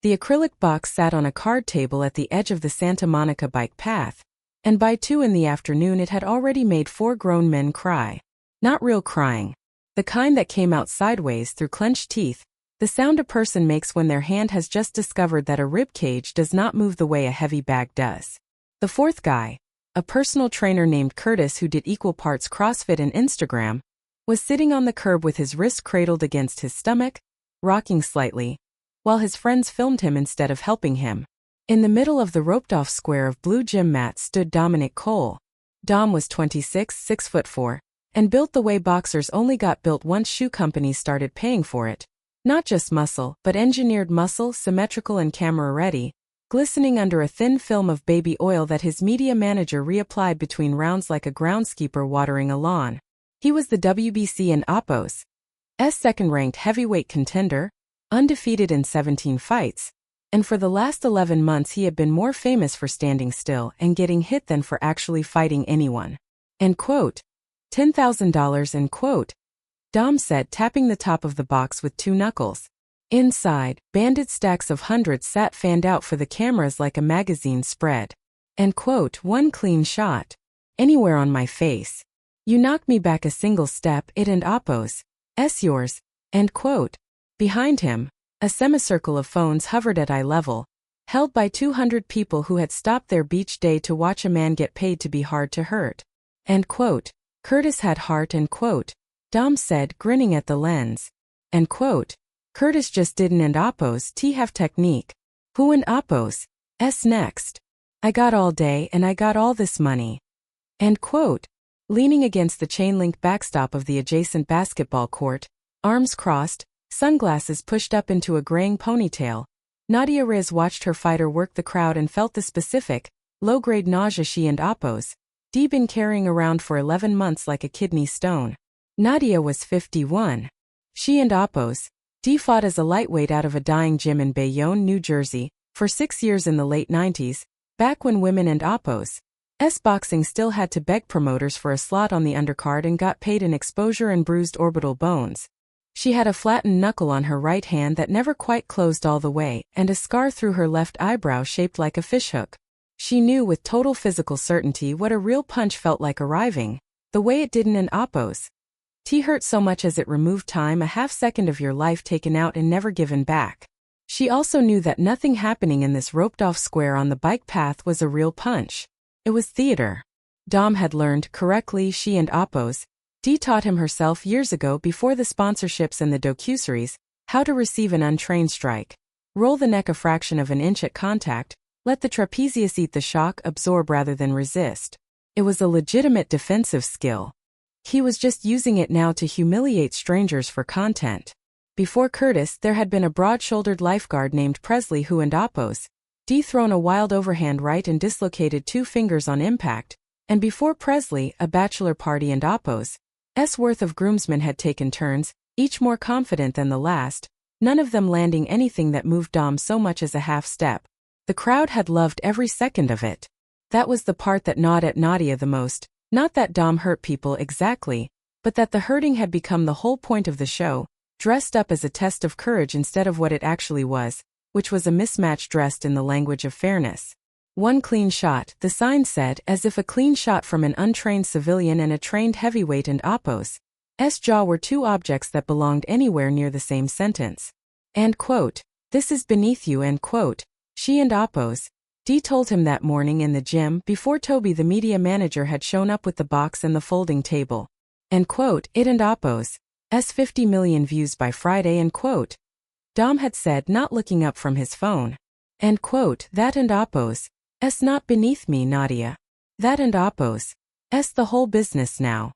The acrylic box sat on a card table at the edge of the Santa Monica bike path, and by 2 in the afternoon it had already made 4 grown men cry. Not real crying. The kind that came out sideways through clenched teeth, the sound a person makes when their hand has just discovered that a rib cage does not move the way a heavy bag does. The fourth guy, a personal trainer named Curtis who did equal parts CrossFit and Instagram, was sitting on the curb with his wrist cradled against his stomach, rocking slightly, while his friends filmed him instead of helping him. In the middle of the roped-off square of blue gym mats stood Dominic Cole. Dom was 26, 6'4", and built the way boxers only got built once shoe companies started paying for it. Not just muscle, but engineered muscle, symmetrical and camera-ready, glistening under a thin film of baby oil that his media manager reapplied between rounds like a groundskeeper watering a lawn. He was the WBC and Oppo's second-ranked heavyweight contender, undefeated in 17 fights, and for the last 11 months he had been more famous for standing still and getting hit than for actually fighting anyone. End quote. $10,000, end quote. Dom said, tapping the top of the box with 2 knuckles. Inside, banded stacks of hundreds sat fanned out for the cameras like a magazine spread. End quote. 1 clean shot. Anywhere on my face. You knocked me back a single step, it and Oppo's. Yours. End quote. Behind him, a semicircle of phones hovered at eye level, held by 200 people who had stopped their beach day to watch a man get paid to be hard to hurt. End quote. Curtis had heart, end quote. Dom said, grinning at the lens. End quote. Curtis just didn't and Oppo's have technique. Who and Oppo's next? I got all day and I got all this money. End quote. Leaning against the chain-link backstop of the adjacent basketball court, arms crossed, sunglasses pushed up into a graying ponytail, Nadia Riz watched her fighter work the crowd and felt the specific, low-grade nausea she and Oppo's been carrying around for 11 months like a kidney stone. Nadia was 51. She and Oppo's fought as a lightweight out of a dying gym in Bayonne, New Jersey, for 6 years in the late 90s, back when women and Oppo's boxing still had to beg promoters for a slot on the undercard and got paid in exposure and bruised orbital bones. She had a flattened knuckle on her right hand that never quite closed all the way, and a scar through her left eyebrow shaped like a fishhook. She knew with total physical certainty what a real punch felt like arriving, the way it didn't in Oppo's. Hurt so much as it removed time, a half-second of your life taken out and never given back. She also knew that nothing happening in this roped-off square on the bike path was a real punch. It was theater. Dom had learned, correctly she and Oppo's taught him herself years ago before the sponsorships and the docuseries, how to receive an untrained strike. Roll the neck a fraction of an inch at contact, let the trapezius eat the shock, absorb rather than resist. It was a legitimate defensive skill. He was just using it now to humiliate strangers for content. Before Curtis, there had been a broad-shouldered lifeguard named Presley who and Oppo's thrown a wild overhand right and dislocated 2 fingers on impact, and before Presley, a bachelor party and Oppo's worth of groomsmen had taken turns, each more confident than the last, none of them landing anything that moved Dom so much as a half-step. The crowd had loved every second of it. That was the part that gnawed at Nadia the most. Not that Dom hurt people exactly, but that the hurting had become the whole point of the show, dressed up as a test of courage instead of what it actually was, which was a mismatch dressed in the language of fairness. 1 clean shot, the sign said, as if a clean shot from an untrained civilian and a trained heavyweight and Oppo's jaw were 2 objects that belonged anywhere near the same sentence. End quote. This is beneath you, end quote. She and Oppo's told him that morning in the gym before Toby the media manager had shown up with the box and the folding table. End quote. It and Oppo's 50 million views by Friday, end quote. Dom had said, not looking up from his phone. End quote. That and Oppo's not beneath me, Nadia. That and Oppo's the whole business now.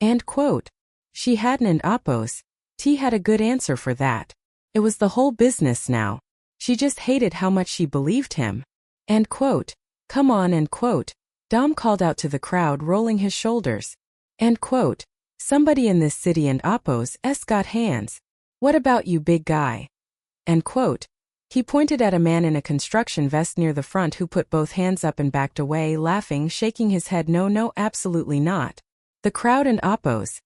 End quote. She hadn't and Oppo's had a good answer for that. It was the whole business now. She just hated how much she believed him. End quote. Come on, end quote. Dom called out to the crowd, rolling his shoulders. End quote. Somebody in this city and Oppo's got hands. What about you, big guy? End quote. He pointed at a man in a construction vest near the front who put both hands up and backed away, laughing, shaking his head, no, absolutely not. The crowd and Oppo's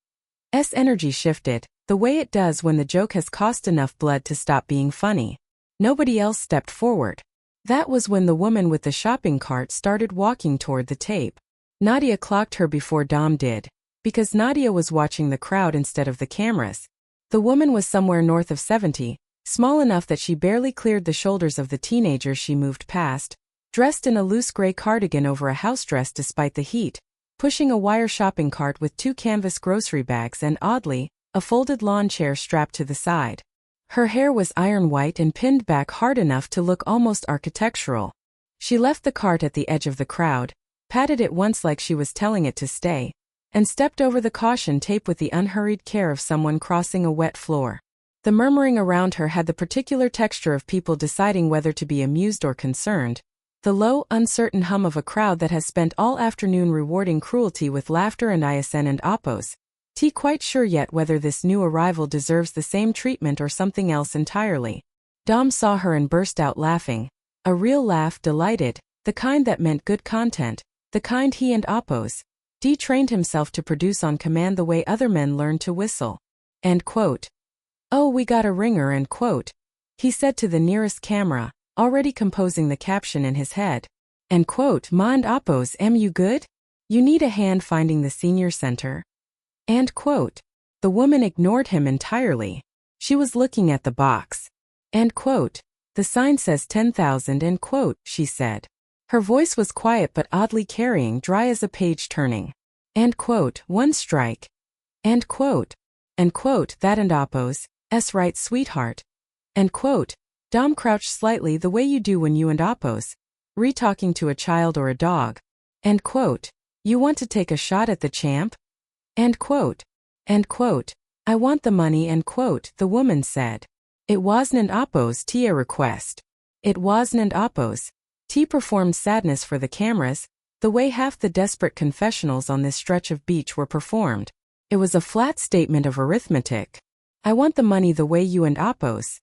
energy shifted, the way it does when the joke has cost enough blood to stop being funny. Nobody else stepped forward. That was when the woman with the shopping cart started walking toward the tape. Nadia clocked her before Dom did, because Nadia was watching the crowd instead of the cameras. The woman was somewhere north of 70, small enough that she barely cleared the shoulders of the teenagers she moved past, dressed in a loose gray cardigan over a house dress despite the heat, pushing a wire shopping cart with 2 canvas grocery bags and, oddly, a folded lawn chair strapped to the side. Her hair was iron white and pinned back hard enough to look almost architectural. She left the cart at the edge of the crowd, patted it once like she was telling it to stay, and stepped over the caution tape with the unhurried care of someone crossing a wet floor. The murmuring around her had the particular texture of people deciding whether to be amused or concerned, the low, uncertain hum of a crowd that has spent all afternoon rewarding cruelty with laughter and ISN and oppos. T quite sure yet whether this new arrival deserves the same treatment or something else entirely. Dom saw her and burst out laughing. A real laugh, delighted, the kind that meant good content, the kind he and oppos. D trained himself to produce on command the way other men learned to whistle. End quote. Oh, we got a ringer, end quote. He said to the nearest camera, already composing the caption in his head. End quote. Ma and oppos, am you good? You need a hand finding the senior center. End quote. The woman ignored him entirely. She was looking at the box. End quote. The sign says 10,000, end quote, she said. Her voice was quiet but oddly carrying, dry as a page turning. End quote. 1 strike. End quote. End quote. That and oppos. S right, sweetheart. End quote. Dom crouched slightly the way you do when you and oppos. Re-talking to a child or a dog. End quote. You want to take a shot at the champ? End quote. End quote. I want the money, end quote, the woman said. It wasn't oppos T a request. It wasn't oppos. T performed sadness for the cameras, the way half the desperate confessionals on this stretch of beach were performed. It was a flat statement of arithmetic. I want the money the way you and oppos.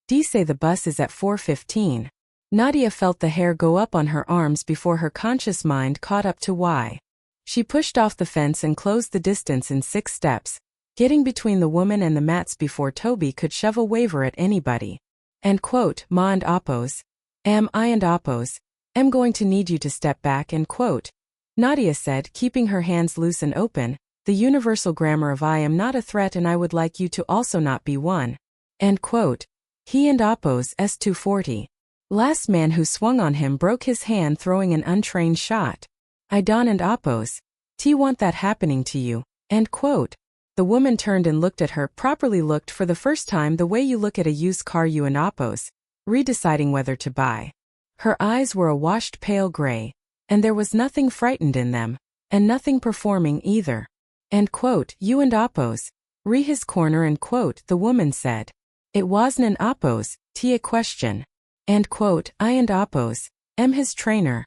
D say the bus is at 4:15. Nadia felt the hair go up on her arms before her conscious mind caught up to why. She pushed off the fence and closed the distance in 6 steps, getting between the woman and the mats before Toby could shove a waiver at anybody. End quote. Ma and oppos. I and oppos. Am going to need you to step back, end quote. Nadia said, keeping her hands loose and open, the universal grammar of I am not a threat and I would like you to also not be one. End quote. He and oppos S240. Last man who swung on him broke his hand throwing an untrained shot. I don and oppos. T want that happening to you. End quote. The woman turned and looked at her, properly looked for the first time the way you look at a used car you and oppos, redeciding whether to buy. Her eyes were a washed pale gray, and there was nothing frightened in them, and nothing performing either. End quote. You and oppos. Re his corner, end quote, the woman said. It wasn't an oppos, T a question. End quote. I and oppos. Am his trainer.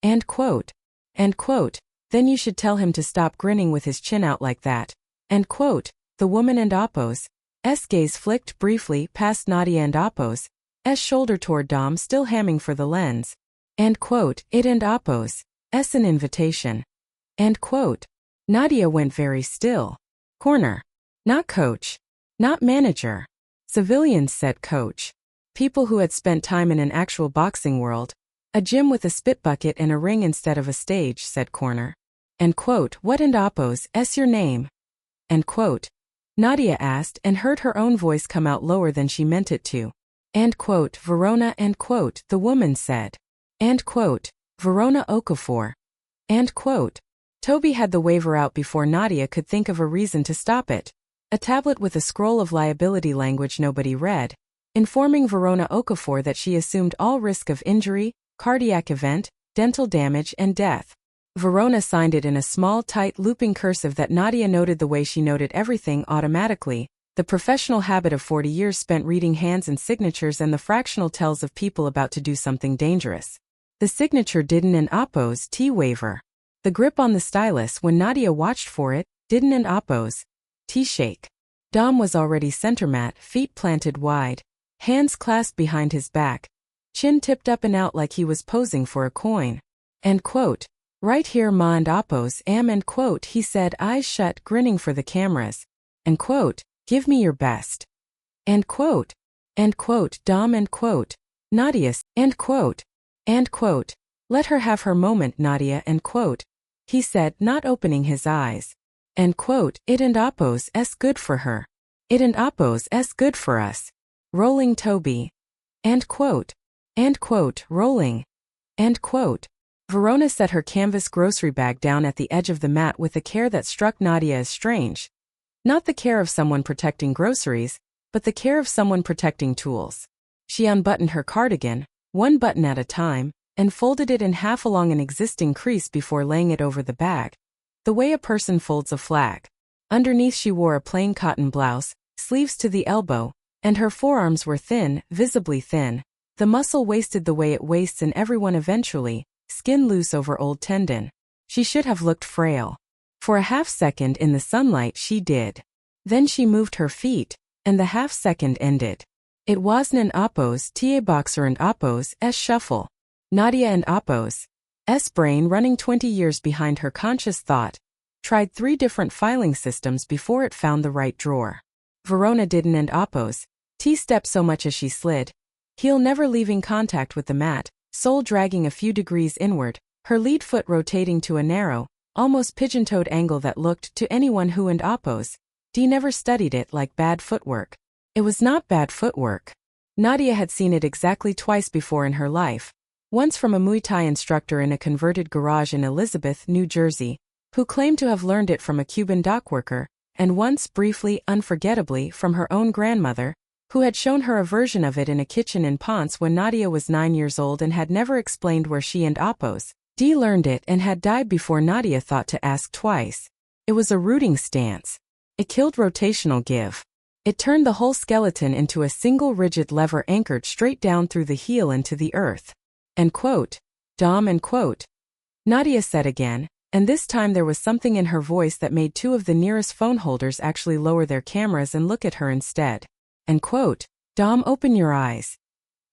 End quote. End quote. Then you should tell him to stop grinning with his chin out like that. End quote. The woman and oppos. S gaze flicked briefly past Nadia and oppos. S shoulder toward Dom, still hamming for the lens. End quote. It and oppos. S an invitation. End quote. Nadia went very still. Corner. Not coach. Not manager. Civilians, said coach. People who had spent time in an actual boxing world. A gym with a spit bucket and a ring instead of a stage, said corner. End quote. What and oppos, S your name? End quote. Nadia asked and heard her own voice come out lower than she meant it to. End quote. Verona, end quote, the woman said. End quote. Verona Okafor. End quote. Toby had the waiver out before Nadia could think of a reason to stop it. A tablet with a scroll of liability language nobody read, informing Verona Okafor that she assumed all risk of injury, cardiac event, dental damage and death. Verona signed it in a small, tight, looping cursive that Nadia noted the way she noted everything automatically, the professional habit of 40 years spent reading hands and signatures and the fractional tells of people about to do something dangerous. The signature didn't an oppos T waiver. The grip on the stylus when Nadia watched for it, didn't an oppos T shake. Dom was already center mat, feet planted wide, hands clasped behind his back, chin tipped up and out like he was posing for a coin. End quote. Right here ma and oppos am, end quote, he said, eyes shut, grinning for the cameras. End quote. Give me your best. End quote. End quote. Dom. End quote. Nadia's. End quote. End quote. Let her have her moment, Nadia. End quote. He said, not opening his eyes. End quote. It and Appos s good for her. It and Appos s good for us. Rolling Toby. End quote. End quote. Rolling. End quote. Verona set her canvas grocery bag down at the edge of the mat with a care that struck Nadia as strange. Not the care of someone protecting groceries, but the care of someone protecting tools. She unbuttoned her cardigan, one button at a time, and folded it in half along an existing crease before laying it over the bag, the way a person folds a flag. Underneath she wore a plain cotton blouse, sleeves to the elbow, and her forearms were thin, visibly thin. The muscle wasted the way it wastes in everyone eventually, skin loose over old tendon. She should have looked frail. For a half-second in the sunlight she did. Then she moved her feet, and the half-second ended. It wasn't an Appos ta boxer and Appos s shuffle. Nadia and Appos s brain, running 20 years behind her conscious thought, tried 3 different filing systems before it found the right drawer. Verona didn't and Appos t step so much as she slid, heel never leaving contact with the mat, sole dragging a few degrees inward, her lead foot rotating to a narrow, almost pigeon-toed angle that looked, to anyone who and Appos d never studied it, like bad footwork. It was not bad footwork. Nadia had seen it exactly twice before in her life. Once from a Muay Thai instructor in a converted garage in Elizabeth, New Jersey, who claimed to have learned it from a Cuban dockworker, and once, briefly, unforgettably, from her own grandmother, who had shown her a version of it in a kitchen in Ponce when Nadia was 9 years old and had never explained where she and Appos d learned it and had died before Nadia thought to ask twice. It was a rooting stance. It killed rotational give. It turned the whole skeleton into a single rigid lever anchored straight down through the heel into the earth. End quote. Dom. End quote. Nadia said again, and this time there was something in her voice that made 2 of the nearest phone holders actually lower their cameras and look at her instead. End quote. Dom. Open your eyes.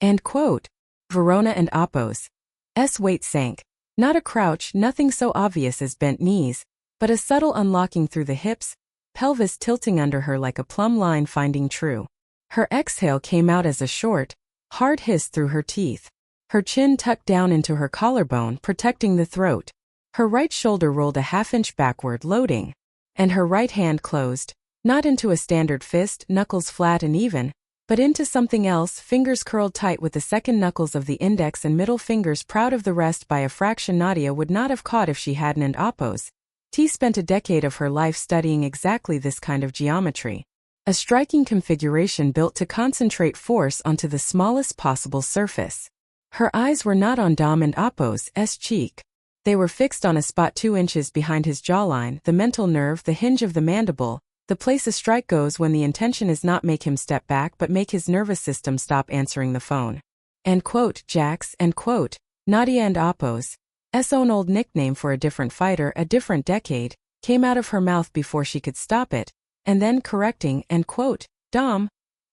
End quote. Verona and Appos s weight sank. Not a crouch, nothing so obvious as bent knees, but a subtle unlocking through the hips, pelvis tilting under her like a plumb line finding true. Her exhale came out as a short, hard hiss through her teeth. Her chin tucked down into her collarbone, protecting the throat. Her right shoulder rolled a half-inch backward, loading. And her right hand closed, not into a standard fist, knuckles flat and even, but into something else, fingers curled tight with the second knuckles of the index and middle fingers proud of the rest by a fraction Nadia would not have caught if she hadn't and Appos t spent a decade of her life studying exactly this kind of geometry. A striking configuration built to concentrate force onto the smallest possible surface. Her eyes were not on Dom and Appos s cheek. They were fixed on a spot 2 inches behind his jawline, the mental nerve, the hinge of the mandible, the place a strike goes when the intention is not make him step back but make his nervous system stop answering the phone. End quote. Jax. End quote. Nadia and Appos s own old nickname for a different fighter, a different decade, came out of her mouth before she could stop it, and then correcting, end quote. Dom.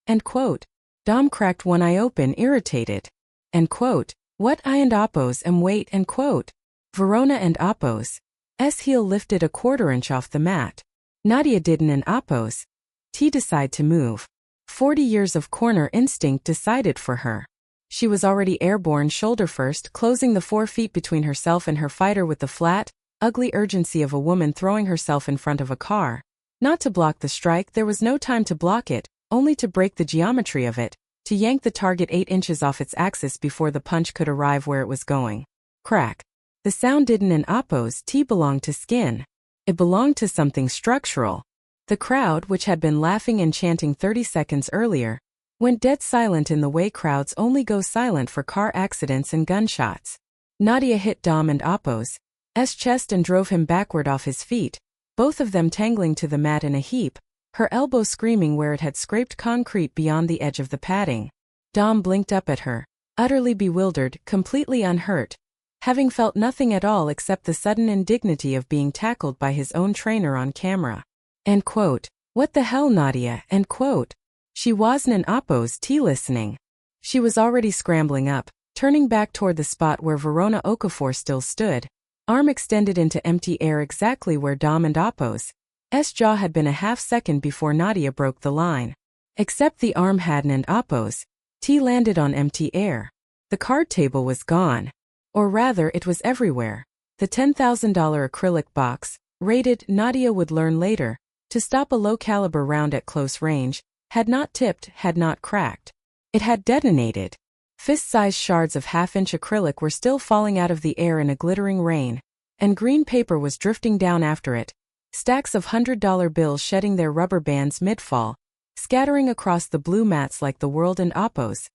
End quote. Dom cracked one eye open, irritated. End quote. What? I and Appos am wait. End quote. Verona and Appos s heel lifted a 1/4 inch off the mat. Nadia didn't and Appos t decide to move. 40 years of corner instinct decided for her. She was already airborne shoulder first, closing the 4 feet between herself and her fighter with the flat, ugly urgency of a woman throwing herself in front of a car. Not to block the strike, there was no time to block it, only to break the geometry of it, to yank the target 8 inches off its axis before the punch could arrive where it was going. Crack. The sound didn't and Appos t belong to skin. It belonged to something structural. The crowd, which had been laughing and chanting 30 seconds earlier, went dead silent in the way crowds only go silent for car accidents and gunshots. Nadia hit Dom and Appos s chest and drove him backward off his feet, both of them tangling to the mat in a heap, her elbow screaming where it had scraped concrete beyond the edge of the padding. Dom blinked up at her, utterly bewildered, completely unhurt, having felt nothing at all except the sudden indignity of being tackled by his own trainer on camera. End quote. What the hell, Nadia? End quote. She wasn't an Appos t listening. She was already scrambling up, turning back toward the spot where Verona Okafor still stood, arm extended into empty air exactly where Dom and Appos s jaw had been a half-second before Nadia broke the line. Except the arm hadn't and Apo's. T landed on empty air. The card table was gone. Or rather, it was everywhere. The $10,000 acrylic box, rated, Nadia would learn later, to stop a low-caliber round at close range, had not tipped, had not cracked. It had detonated. Fist-sized shards of half-inch acrylic were still falling out of the air in a glittering rain, and green paper was drifting down after it, stacks of $100 bills shedding their rubber bands mid-fall, scattering across the blue mats like the world and Apo's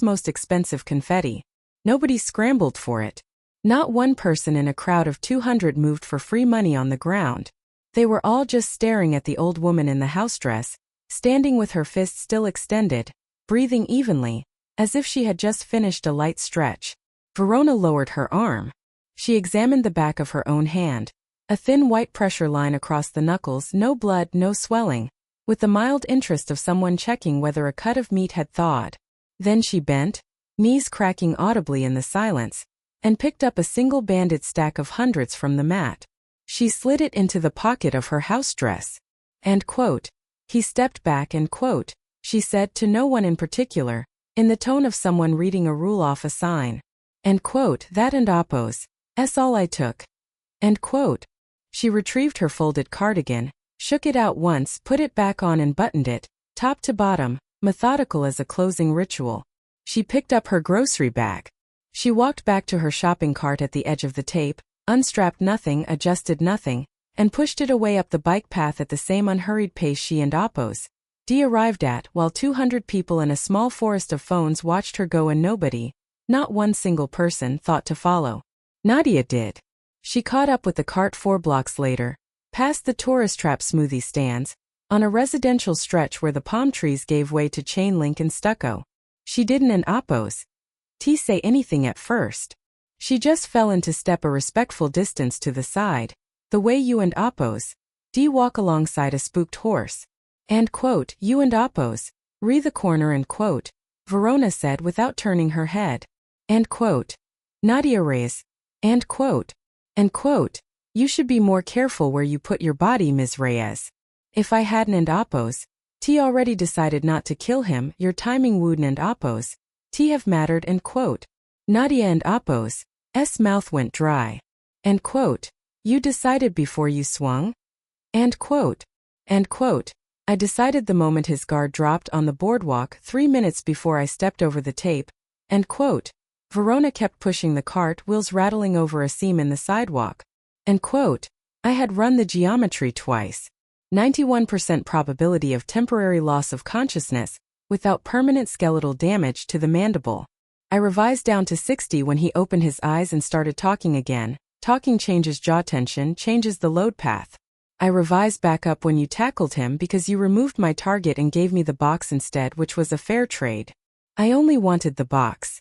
most expensive confetti. Nobody scrambled for it. Not one person in a crowd of 200 moved for free money on the ground. They were all just staring at the old woman in the house dress, standing with her fists still extended, breathing evenly, as if she had just finished a light stretch. Verona lowered her arm. She examined the back of her own hand. A thin white pressure line across the knuckles, no blood, no swelling, with the mild interest of someone checking whether a cut of meat had thawed. Then she bent, knees cracking audibly in the silence, and picked up a single banded stack of hundreds from the mat. She slid it into the pocket of her house dress. End quote. He stepped back and quote, she said to no one in particular, in the tone of someone reading a rule off a sign. End quote. That and Apo's. All I took. End quote. She retrieved her folded cardigan, shook it out once, put it back on and buttoned it, top to bottom, methodical as a closing ritual. She picked up her grocery bag. She walked back to her shopping cart at the edge of the tape, unstrapped nothing, adjusted nothing, and pushed it away up the bike path at the same unhurried pace she and Apo's arrived at, while 200 people in a small forest of phones watched her go and nobody, not one single person, thought to follow. Nadia did. She caught up with the cart 4 blocks later, past the tourist trap smoothie stands, on a residential stretch where the palm trees gave way to chain link and stucco. She didn't and Apo's say anything at first. She just fell into step a respectful distance to the side, the way you and Apo's walk alongside a spooked horse. End quote. You and Apo's re the corner and quote, Verona said without turning her head. End quote. Nadia Reyes. End quote. End quote. You should be more careful where you put your body, Ms. Reyes. If I hadn't and Apo's already decided not to kill him, your timing wouldn't and Apo's have mattered. End quote. Nadia and Apo's mouth went dry. End quote. You decided before you swung? End quote. End quote. I decided the moment his guard dropped on the boardwalk 3 minutes before I stepped over the tape. End quote. Verona kept pushing the cart, wheels rattling over a seam in the sidewalk. End quote. I had run the geometry twice. 91% probability of temporary loss of consciousness, without permanent skeletal damage to the mandible. I revised down to 60 when he opened his eyes and started talking again. Talking changes jaw tension, changes the load path. I revised back up when you tackled him because you removed my target and gave me the box instead, which was a fair trade. I only wanted the box.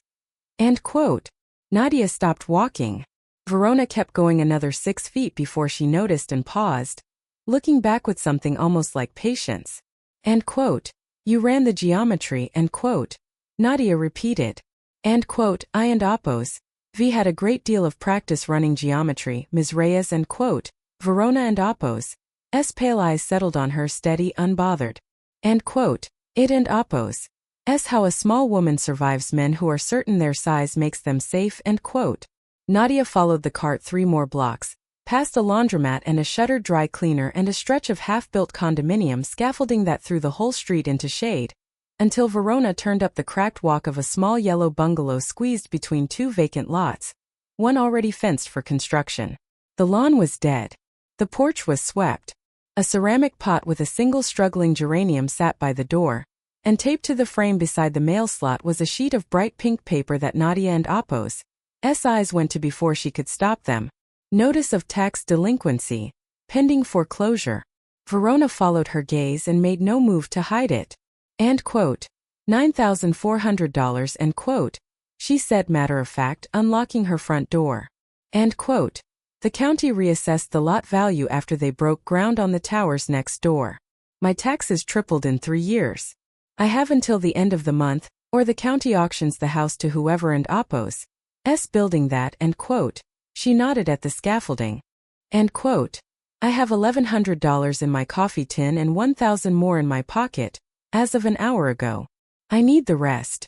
End quote. Nadia stopped walking. Verona kept going another 6 feet before she noticed and paused, looking back with something almost like patience. End quote. You ran the geometry. End quote. Nadia repeated. End quote. I and Apo's had a great deal of practice running geometry, Ms. Reyes. End quote. Verona and Apo's pale eyes settled on her, steady, unbothered. End quote. It and Apo's how a small woman survives men who are certain their size makes them safe. End quote. Nadia followed the cart 3 more blocks, past a laundromat and a shuttered dry cleaner and a stretch of half-built condominium scaffolding that threw the whole street into shade, until Verona turned up the cracked walk of a small yellow bungalow squeezed between 2 vacant lots, one already fenced for construction. The lawn was dead. The porch was swept. A ceramic pot with a single struggling geranium sat by the door, and taped to the frame beside the mail slot was a sheet of bright pink paper that Nadia and Apo's eyes went to before she could stop them. Notice of tax delinquency. Pending foreclosure. Verona followed her gaze and made no move to hide it. End quote. $9,400. End quote. She said matter of fact, unlocking her front door. End quote. The county reassessed the lot value after they broke ground on the towers next door. My taxes tripled in 3 years. I have until the end of the month, or the county auctions the house to whoever and Apo's building that. End quote. She nodded at the scaffolding. End quote. I have $1,100 in my coffee tin and $1,000 more in my pocket. as of an hour ago. I need the rest.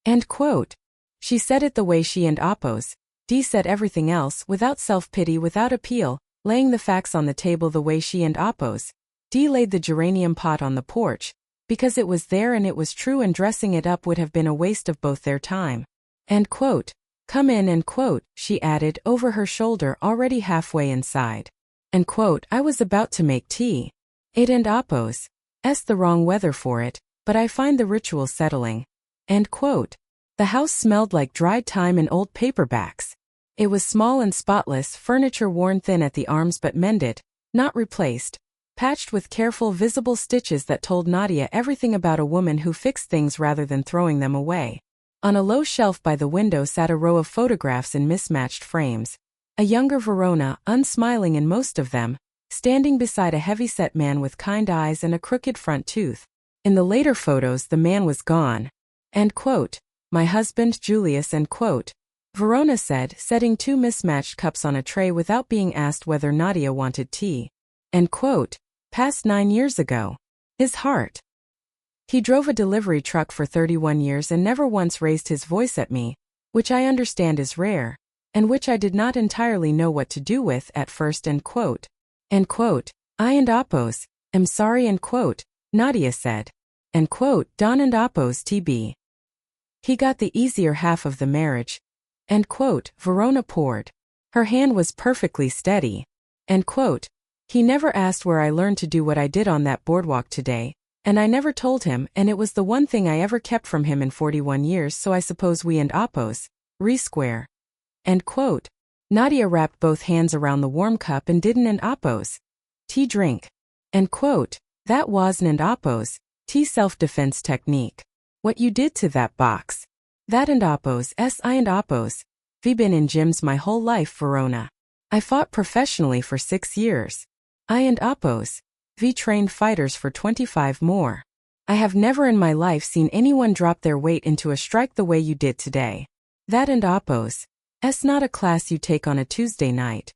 End quote. She said it the way she and Oppos D said everything else, without self-pity, without appeal, laying the facts on the table the way she and Oppos D laid the geranium pot on the porch, because it was there and it was true, and dressing it up would have been a waste of both their time. End quote. Come in, end quote, she added over her shoulder, already halfway inside. End quote. I was about to make tea. It and Oppos the wrong weather for it, but I find the ritual settling. End quote. The house smelled like dried thyme and old paperbacks. It was small and spotless, furniture worn thin at the arms but mended, not replaced, patched with careful visible stitches that told Nadia everything about a woman who fixed things rather than throwing them away. On a low shelf by the window sat a row of photographs in mismatched frames. A younger Verona, unsmiling in most of them, standing beside a heavy-set man with kind eyes and a crooked front tooth. In the later photos the man was gone. End quote. My husband, Julius, end quote. Verona said, setting two mismatched cups on a tray without being asked whether Nadia wanted tea. End quote. Passed 9 years ago. His heart. He drove a delivery truck for 31 years and never once raised his voice at me, which I understand is rare, and which I did not entirely know what to do with at first, end quote. End quote. I and Oppos am sorry, end quote, Nadia said. End quote. Don and Oppos TB. He got the easier half of the marriage. End quote. Verona poured. Her hand was perfectly steady. End quote. He never asked where I learned to do what I did on that boardwalk today, and I never told him, and it was the one thing I ever kept from him in 41 years, so I suppose we and Oppos re-square. End quote. Nadia wrapped both hands around the warm cup and didn't and Oppos tea drink. End quote. That wasn't and Oppos tea self-defense technique. What you did to that box. That and Oppos I and Oppos V been in gyms my whole life, Verona. I fought professionally for 6 years. I and Oppos V trained fighters for 25 more. I have never in my life seen anyone drop their weight into a strike the way you did today. That and Oppos not a class you take on a Tuesday night.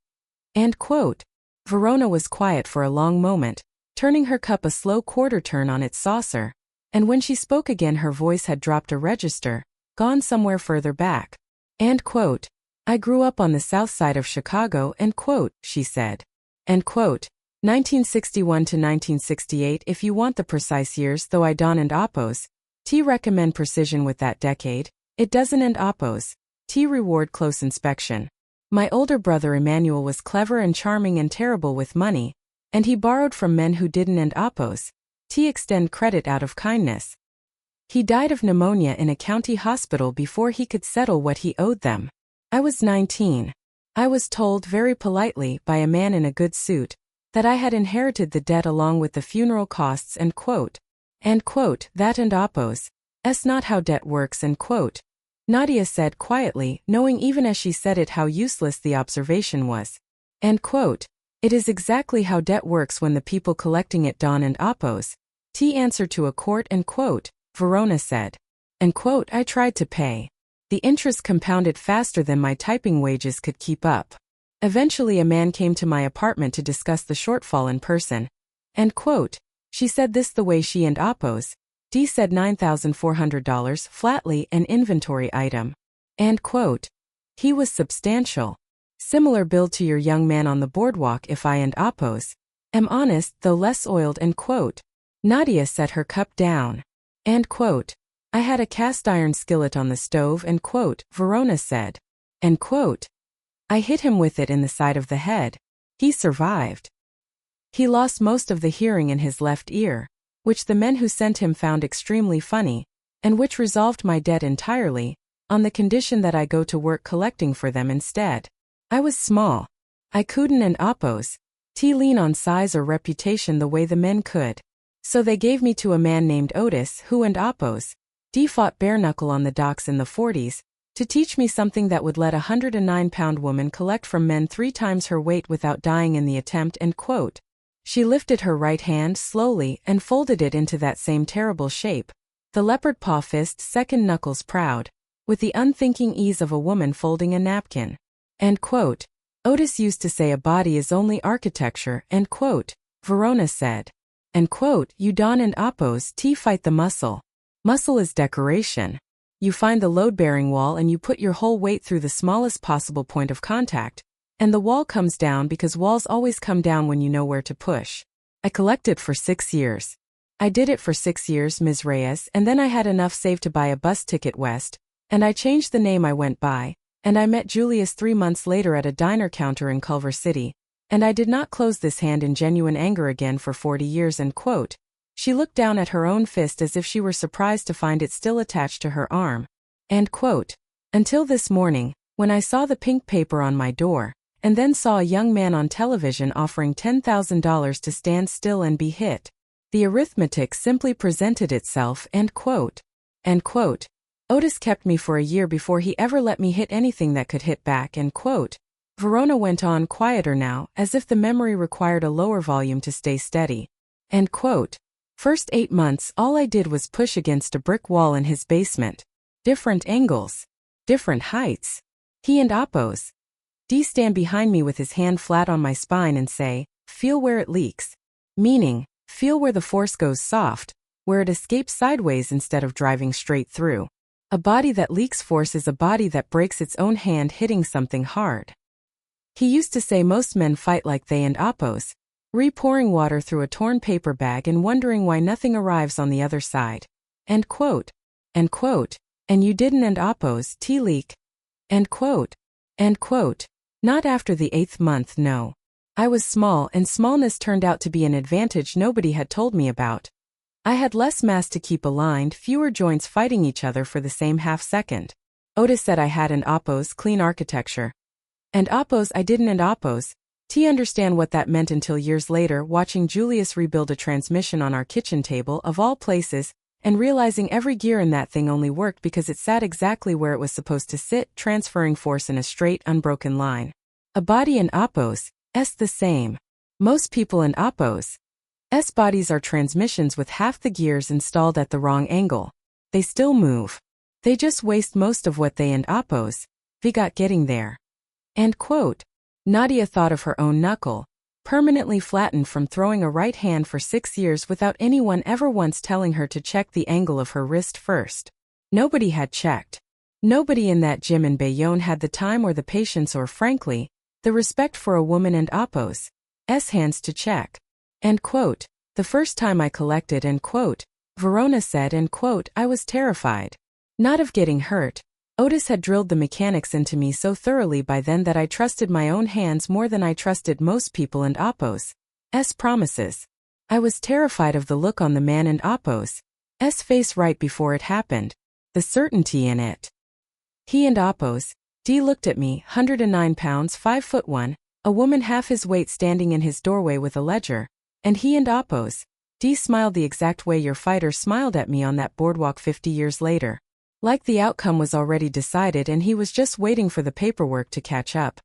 End quote. Verona was quiet for a long moment, turning her cup a slow quarter turn on its saucer, and when she spoke again her voice had dropped a register, gone somewhere further back. End quote. I grew up on the south side of Chicago, end quote, she said. End quote. 1961 to 1968 if you want the precise years, though I Don and Oppos T recommend precision with that decade. It doesn't and Oppos T reward close inspection. My older brother Emmanuel was clever and charming and terrible with money, and he borrowed from men who didn't and Oppos T extend credit out of kindness. He died of pneumonia in a county hospital before he could settle what he owed them. I was 19. I was told very politely by a man in a good suit that I had inherited the debt along with the funeral costs, end quote. End quote. That and Oppos not how debt works, end quote. Nadia said quietly, knowing even as she said it how useless the observation was. End quote. It is exactly how debt works when the people collecting it Don and Oppos T answer to a court, end quote, Verona said. End quote. I tried to pay. The interest compounded faster than my typing wages could keep up. Eventually a man came to my apartment to discuss the shortfall in person. End quote. She said this the way she and Oppos D said $9,400 flatly, an inventory item. End quote. He was substantial. Similar build to your young man on the boardwalk if I and Oppos am honest, though less oiled, end quote. Nadia set her cup down. End quote. I had a cast iron skillet on the stove, end quote, Verona said. End quote. I hit him with it in the side of the head. He survived. He lost most of the hearing in his left ear, which the men who sent him found extremely funny, and which resolved my debt entirely, on the condition that I go to work collecting for them instead. I was small. I couldn't and Oppos T lean on size or reputation the way the men could. So they gave me to a man named Otis who and Oppos D fought bare-knuckle on the docks in the 40s, to teach me something that would let a 109-pound woman collect from men 3 times her weight without dying in the attempt, end quote. She lifted her right hand slowly and folded it into that same terrible shape, the leopard paw fist, second knuckles proud, with the unthinking ease of a woman folding a napkin. End quote. Otis used to say a body is only architecture, end quote, Verona said. And quote, you don and oppose, T fight the muscle. Muscle is decoration. You find the load-bearing wall and you put your whole weight through the smallest possible point of contact, and the wall comes down because walls always come down when you know where to push. I collected for 6 years. I did it for 6 years, Ms. Reyes, and then I had enough saved to buy a bus ticket west, and I changed the name I went by, and I met Julius 3 months later at a diner counter in Culver City, and I did not close this hand in genuine anger again for 40 years, end quote. She looked down at her own fist as if she were surprised to find it still attached to her arm. End quote. Until this morning, when I saw the pink paper on my door, and then saw a young man on television offering $10,000 to stand still and be hit. The arithmetic simply presented itself, end quote. End quote. Otis kept me for a year before he ever let me hit anything that could hit back, end quote. Verona went on quieter now, as if the memory required a lower volume to stay steady. End quote. First 8 months all I did was push against a brick wall in his basement. Different angles. Different heights. He and oppose. D stand behind me with his hand flat on my spine and say, feel where it leaks. Meaning, feel where the force goes soft, where it escapes sideways instead of driving straight through. A body that leaks force is a body that breaks its own hand hitting something hard. He used to say most men fight like they and oppose. Pouring water through a torn paper bag and wondering why nothing arrives on the other side. End quote. End quote. And you didn't and oppose, T leak. End quote. End quote. Not after the 8th month, no. I was small and smallness turned out to be an advantage nobody had told me about. I had less mass to keep aligned, fewer joints fighting each other for the same half second. Otis said I had and oppose clean architecture. And oppose I didn't and oppose. T understand what that meant until years later watching Julius rebuild a transmission on our kitchen table of all places and realizing every gear in that thing only worked because it sat exactly where it was supposed to sit, transferring force in a straight, unbroken line. A body in oppose, S the same. Most people in oppose, S bodies are transmissions with half the gears installed at the wrong angle. They still move. They just waste most of what they and oppose, V got getting there. End quote. Nadia thought of her own knuckle, permanently flattened from throwing a right hand for 6 years without anyone ever once telling her to check the angle of her wrist first. Nobody had checked. Nobody in that gym in Bayonne had the time or the patience or, frankly, the respect for a woman and oppose, S hands to check. End quote. The first time I collected, end quote, Verona said, end quote, I was terrified. Not of getting hurt. Otis had drilled the mechanics into me so thoroughly by then that I trusted my own hands more than I trusted most people and oppose. S promises. I was terrified of the look on the man and oppose. S face right before it happened. The certainty in it. He and oppose. D looked at me, 109 pounds, 5'1", a woman half his weight standing in his doorway with a ledger. And he and oppose. D smiled the exact way your fighter smiled at me on that boardwalk 50 years later. Like the outcome was already decided and he was just waiting for the paperwork to catch up.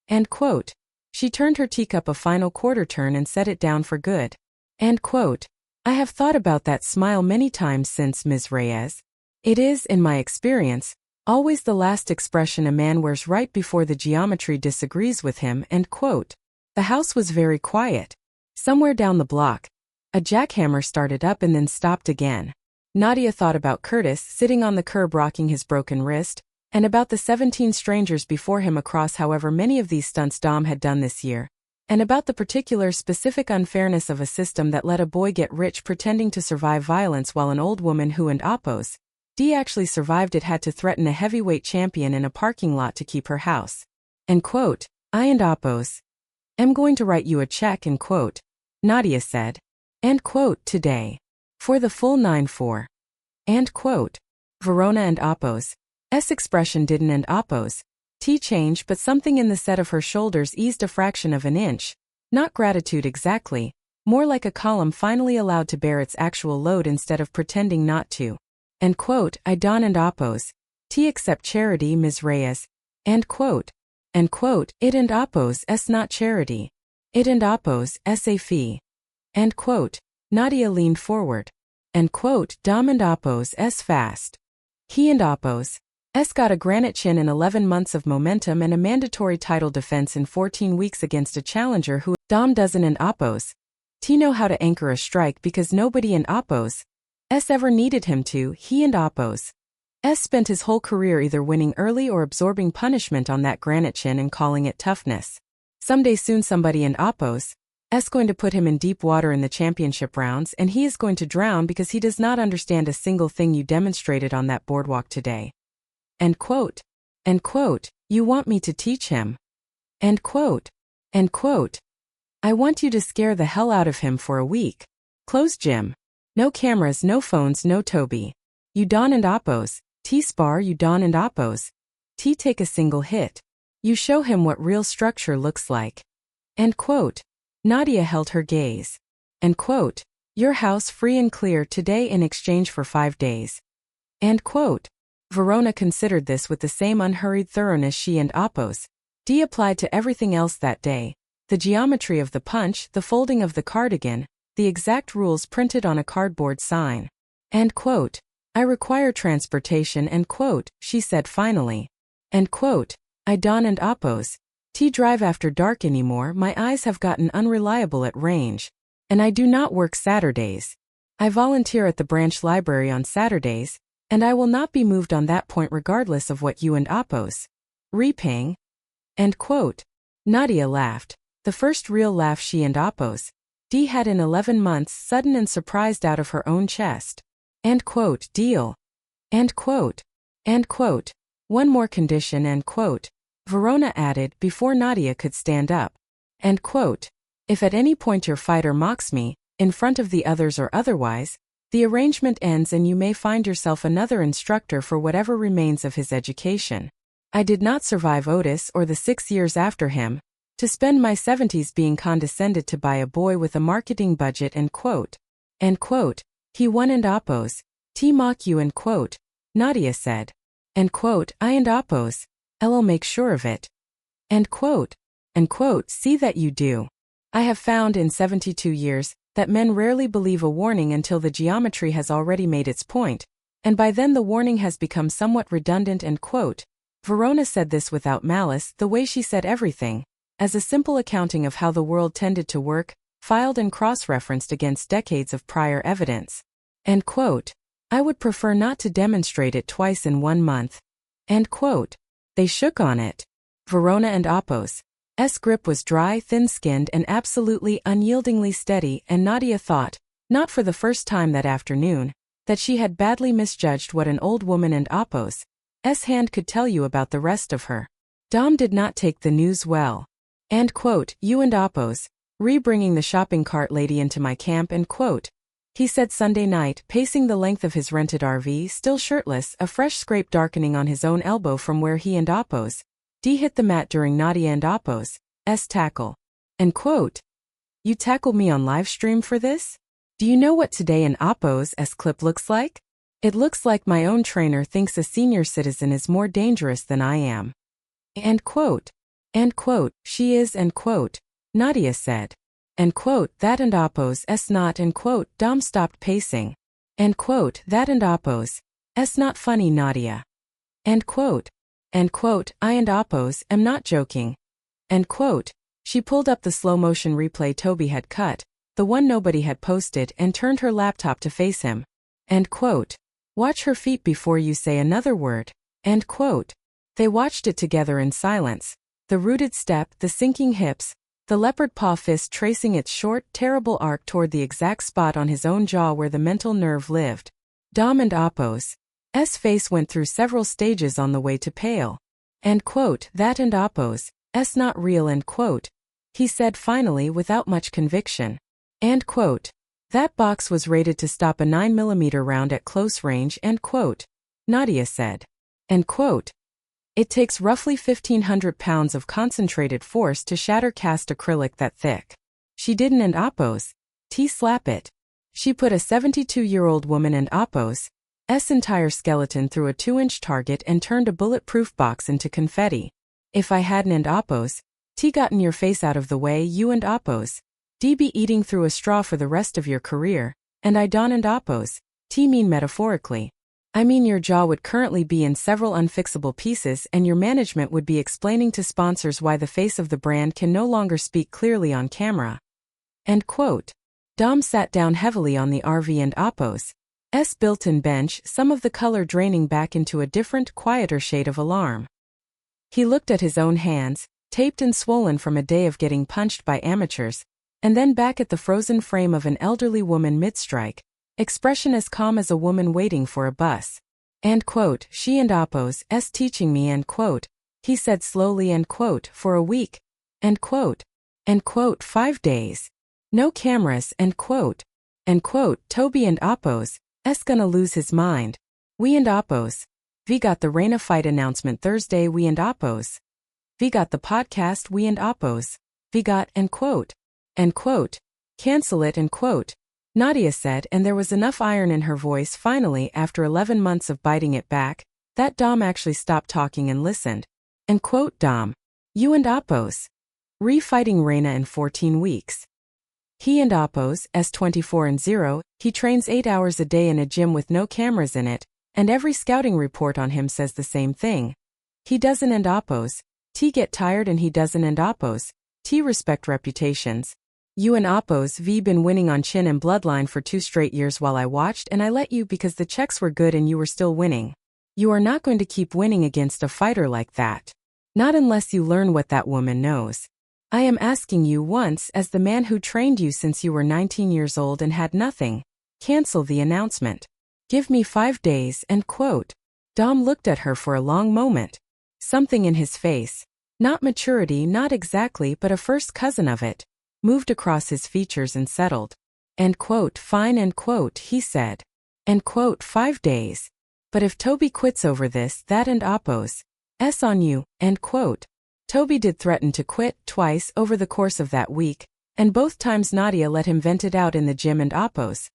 End quote. She turned her teacup a final quarter turn and set it down for good. End quote. I have thought about that smile many times since, Ms. Reyes. It is, in my experience, always the last expression a man wears right before the geometry disagrees with him, end quote. The house was very quiet. Somewhere down the block, a jackhammer started up and then stopped again. Nadia thought about Curtis sitting on the curb rocking his broken wrist, and about the 17 strangers before him across however many of these stunts Dom had done this year, and about the particular specific unfairness of a system that let a boy get rich pretending to survive violence while an old woman who and oppose, D actually survived it had to threaten a heavyweight champion in a parking lot to keep her house. End quote. I and oppose. Am going to write you a check, end quote. Nadia said. End quote today. For the full 9-4. End quote. Verona and oppose. S expression didn't and oppose. T change but something in the set of her shoulders eased a fraction of an inch. Not gratitude exactly. More like a column finally allowed to bear its actual load instead of pretending not to. End quote. I don and oppose. T accept charity, Ms. Reyes. End quote. End quote. It and oppose S not charity. It and oppose S a fee. End quote. Nadia leaned forward. End quote. Dom and oppose S fast. He and oppose. S got a granite chin in 11 months of momentum and a mandatory title defense in 14 weeks against a challenger who Dom doesn't and oppose. T know how to anchor a strike because nobody in Oppos S ever needed him to. He and Oppos S spent his whole career either winning early or absorbing punishment on that granite chin and calling it toughness. Someday soon somebody in Oppos S going to put him in deep water in the championship rounds and he is going to drown because he does not understand a single thing you demonstrated on that boardwalk today. End quote. End quote. You want me to teach him? End quote. End quote. I want you to scare the hell out of him for a week. Close gym. No cameras, no phones, no Toby. You Don and Oppos. T spar you Don and Oppos. T take a single hit. You show him what real structure looks like. End quote. Nadia held her gaze. End quote. Your house free and clear today in exchange for 5 days. End quote. Verona considered this with the same unhurried thoroughness she and Oppos D applied to everything else that day. The geometry of the punch, the folding of the cardigan, the exact rules printed on a cardboard sign. End quote. I require transportation, end quote, she said finally. End quote. I Don and Oppos T drive after dark anymore. My eyes have gotten unreliable at range. And I do not work Saturdays. I volunteer at the branch library on Saturdays, and I will not be moved on that point regardless of what you and Oppos repaying. End quote. Nadia laughed. The first real laugh she and Oppos D had in 11 months, sudden and surprised out of her own chest. End quote. Deal. End quote. End quote. One more condition, end quote. Verona added before Nadia could stand up. End quote. If at any point your fighter mocks me, in front of the others or otherwise, the arrangement ends and you may find yourself another instructor for whatever remains of his education. I did not survive Otis or the 6 years after him, to spend my 70s being condescended to by a boy with a marketing budget, end quote. End quote. He won and Oppos T mock you, end quote. Nadia said. End quote. I and Oppos I'll make sure of it. End quote. End quote. See that you do. I have found in 72 years that men rarely believe a warning until the geometry has already made its point, and by then the warning has become somewhat redundant, end quote. Verona said this without malice, the way she said everything, as a simple accounting of how the world tended to work, filed and cross-referenced against decades of prior evidence. End quote. I would prefer not to demonstrate it twice in 1 month. End quote. They shook on it. Verona and Oppos S grip was dry, thin-skinned and absolutely unyieldingly steady, and Nadia thought, not for the first time that afternoon, that she had badly misjudged what an old woman and Oppos S hand could tell you about the rest of her. Dom did not take the news well. End quote. You and Oppos re-bringing the shopping cart lady into my camp, end quote. He said Sunday night, pacing the length of his rented RV, still shirtless, a fresh scrape darkening on his own elbow from where he and Oppos D hit the mat during Nadia and Oppos S tackle. End quote. You tackle me on live stream for this? Do you know what today in Oppos S clip looks like? It looks like my own trainer thinks a senior citizen is more dangerous than I am. End quote. End quote. She is, end quote. Nadia said. End quote. That and Oppos S not, end quote. Dom stopped pacing. End quote. That and Oppos S not funny, Nadia. End quote. End quote. I and Oppos am not joking. End quote. She pulled up the slow-motion replay Toby had cut, the one nobody had posted, and turned her laptop to face him. End quote. Watch her feet before you say another word. End quote. They watched it together in silence. The rooted step, the sinking hips, the leopard paw fist tracing its short, terrible arc toward the exact spot on his own jaw where the mental nerve lived. Dom and Oppos S face went through several stages on the way to pale. End quote. That and Oppos S not real, end quote. He said finally without much conviction. End quote. That box was rated to stop a 9mm round at close range, end quote. Nadia said. End quote. It takes roughly 1,500 pounds of concentrated force to shatter cast acrylic that thick. She didn't and Oppos T slap it. She put a 72-year-old woman and Oppos S entire skeleton through a 2-inch target and turned a bulletproof box into confetti. If I hadn't and Oppos T gotten your face out of the way, you and Oppos D be eating through a straw for the rest of your career, and I Don and Oppos T mean metaphorically. I mean your jaw would currently be in several unfixable pieces and your management would be explaining to sponsors why the face of the brand can no longer speak clearly on camera. End quote. Dom sat down heavily on the RV and Appo's built-in bench, some of the color draining back into a different, quieter shade of alarm. He looked at his own hands, taped and swollen from a day of getting punched by amateurs, and then back at the frozen frame of an elderly woman mid-strike, expression as calm as a woman waiting for a bus. And quote, she and Appo's teaching me, end quote, he said slowly, end quote, for a week, end quote, 5 days. No cameras, end quote, Toby and Appo's gonna lose his mind. We and Appo's. We got the Reina fight announcement Thursday, we and Appo's. We got the podcast, we and Appo's. We got, end quote, cancel it, end quote, Nadia said, and there was enough iron in her voice finally after 11 months of biting it back, that Dom actually stopped talking and listened. End quote, Dom. You and Appo's. Re-fighting Reina in 14 weeks. He and Appo's, 24 and 0, he trains 8 hours a day in a gym with no cameras in it, and every scouting report on him says the same thing. He doesn't, and Appo's. T get tired, and he doesn't, and Appo's. T respect reputations. You and Appo's V been winning on Chin and Bloodline for 2 straight years while I watched, and I let you because the checks were good and you were still winning. You are not going to keep winning against a fighter like that. Not unless you learn what that woman knows. I am asking you once, as the man who trained you since you were 19 years old and had nothing. Cancel the announcement. Give me 5 days, end quote. Dom looked at her for a long moment. Something in his face, not maturity, not exactly, but a first cousin of it, moved across his features and settled. End quote, fine, end quote, he said. End quote, 5 days. But if Toby quits over this, that and Appo's on you, end quote. Toby did threaten to quit twice over the course of that week, and both times Nadia let him vent it out in the gym and Appo's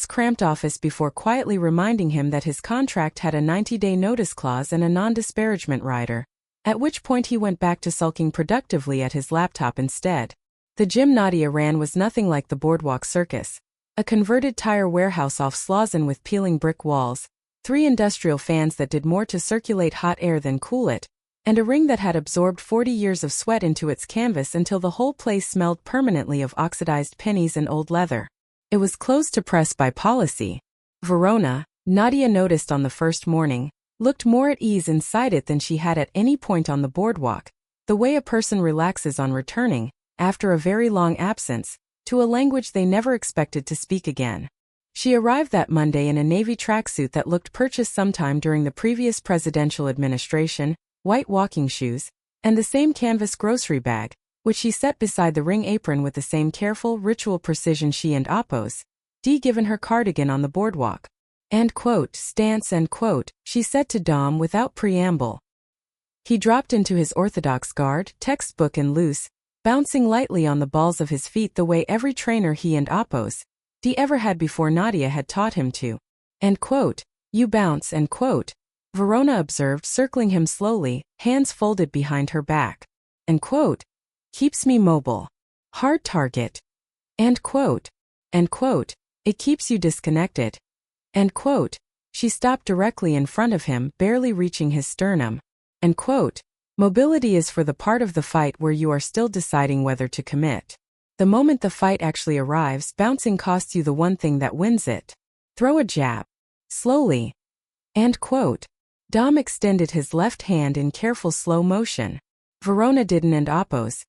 cramped office before quietly reminding him that his contract had a 90-day notice clause and a non-disparagement rider, at which point he went back to sulking productively at his laptop instead. The gym Nadia ran was nothing like the Boardwalk Circus, a converted tire warehouse off Slauson with peeling brick walls, 3 industrial fans that did more to circulate hot air than cool it, and a ring that had absorbed 40 years of sweat into its canvas until the whole place smelled permanently of oxidized pennies and old leather. It was closed to press by policy. Verona, Nadia noticed on the first morning, looked more at ease inside it than she had at any point on the boardwalk, the way a person relaxes on returning, after a very long absence, to a language they never expected to speak again. She arrived that Monday in a navy tracksuit that looked purchased sometime during the previous presidential administration, white walking shoes, and the same canvas grocery bag, which she set beside the ring apron with the same careful, ritual precision she and Appo's given her cardigan on the boardwalk. End quote, stance, end quote, she said to Dom without preamble. He dropped into his orthodox guard, textbook and loose, bouncing lightly on the balls of his feet the way every trainer he and Appo's ever had before Nadia had taught him to. End quote, you bounce, end quote, Verona observed, circling him slowly, hands folded behind her back. End quote. Keeps me mobile. Hard target. End quote. End quote. It keeps you disconnected. End quote. She stopped directly in front of him, barely reaching his sternum. End quote. Mobility is for the part of the fight where you are still deciding whether to commit. The moment the fight actually arrives, bouncing costs you the one thing that wins it. Throw a jab. Slowly. End quote. Dom extended his left hand in careful slow motion. Verona didn't, and Appo's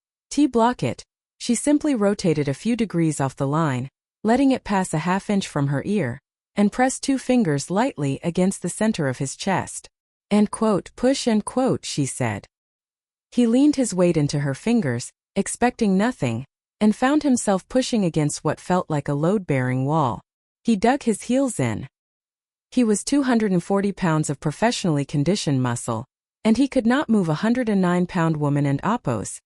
block it. She simply rotated a few degrees off the line, letting it pass a half-inch from her ear, and pressed 2 fingers lightly against the center of his chest. End quote, push, end quote, she said. He leaned his weight into her fingers, expecting nothing, and found himself pushing against what felt like a load-bearing wall. He dug his heels in. He was 240 pounds of professionally conditioned muscle, and he could not move a 109-pound woman and Appo's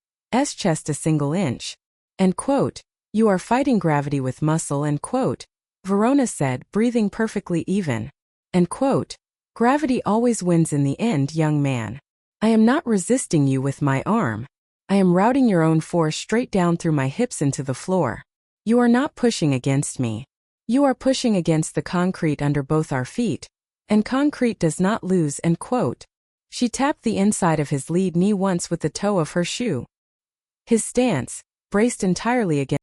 chest a single inch. End quote. You are fighting gravity with muscle, end quote, Verona said, breathing perfectly even. End quote. Gravity always wins in the end, young man. I am not resisting you with my arm. I am routing your own force straight down through my hips into the floor. You are not pushing against me. You are pushing against the concrete under both our feet, and concrete does not lose, end quote. She tapped the inside of his lead knee once with the toe of her shoe. His stance, braced entirely against.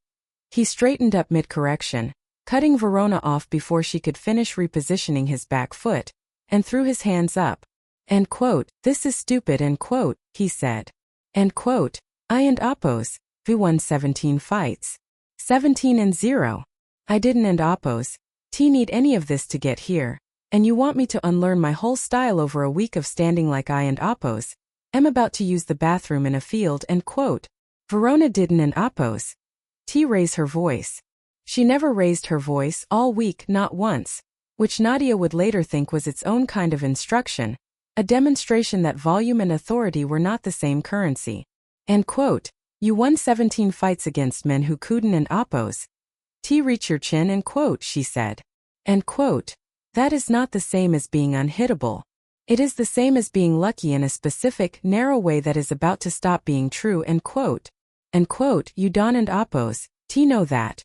He straightened up mid-correction, cutting Verona off before she could finish repositioning his back foot, and threw his hands up. End quote. This is stupid, end quote, he said. End quote. I and Oppos, we won 17 fights. 17-0. I didn't end Oppos. T need any of this to get here. And you want me to unlearn my whole style over a week of standing like I and Oppos? I'm about to use the bathroom in a field, end quote. Verona didn't and Oppos. T raise her voice. She never raised her voice all week, not once, which Nadia would later think was its own kind of instruction, a demonstration that volume and authority were not the same currency. End quote. You won 17 fights against men who couldn't and Oppos. T reach your chin, end quote, she said. End quote. That is not the same as being unhittable. It is the same as being lucky in a specific, narrow way that is about to stop being true, end quote. End quote. You Don and Oppos, T know that.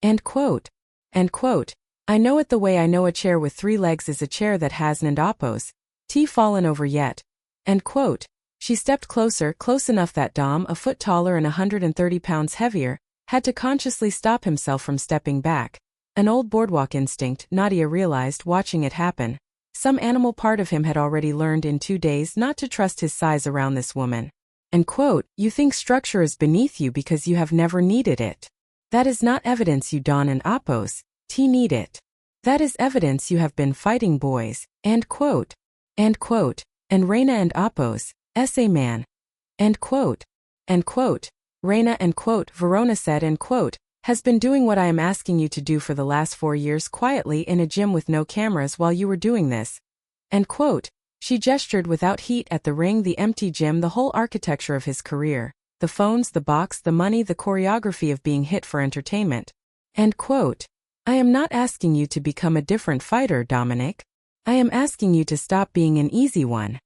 End quote. End quote. I know it the way I know a chair with 3 legs is a chair that hasn't Oppos. T fallen over yet. End quote. She stepped closer, close enough that Dom, a foot taller and 130 pounds heavier, had to consciously stop himself from stepping back. An old boardwalk instinct, Nadia realized watching it happen. Some animal part of him had already learned in 2 days not to trust his size around this woman. End quote. You think structure is beneath you because you have never needed it. That is not evidence you Don and Oppos, T need it. That is evidence you have been fighting boys, end quote. End quote. And Reina and Oppos, essay man. End quote. End quote. Reina, end quote, Verona said, end quote, has been doing what I am asking you to do for the last 4 years quietly in a gym with no cameras while you were doing this. End quote. She gestured without heat at the ring, the empty gym, the whole architecture of his career. The phones, the box, the money, the choreography of being hit for entertainment. End quote. I am not asking you to become a different fighter, Dominic. I am asking you to stop being an easy one.